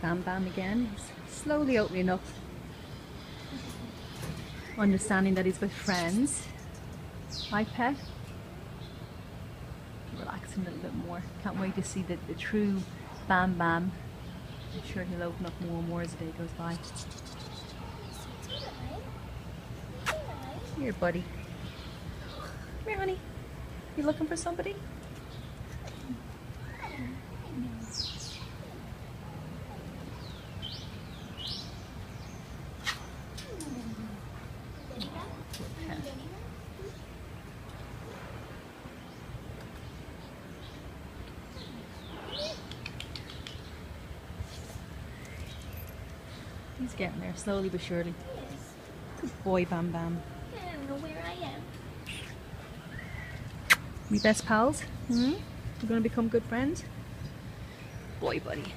Bam Bam again. He's slowly opening up, understanding that he's with friends. Hi, pet. Relaxing a little bit more. Can't wait to see the true Bam Bam. I'm sure he'll open up more and more as the day goes by. Here, buddy. Come here, honey. You looking for somebody? He's getting there, slowly but surely. Good boy, Bam Bam. I don't know where I am. We best pals? We're gonna become good friends? Boy, buddy.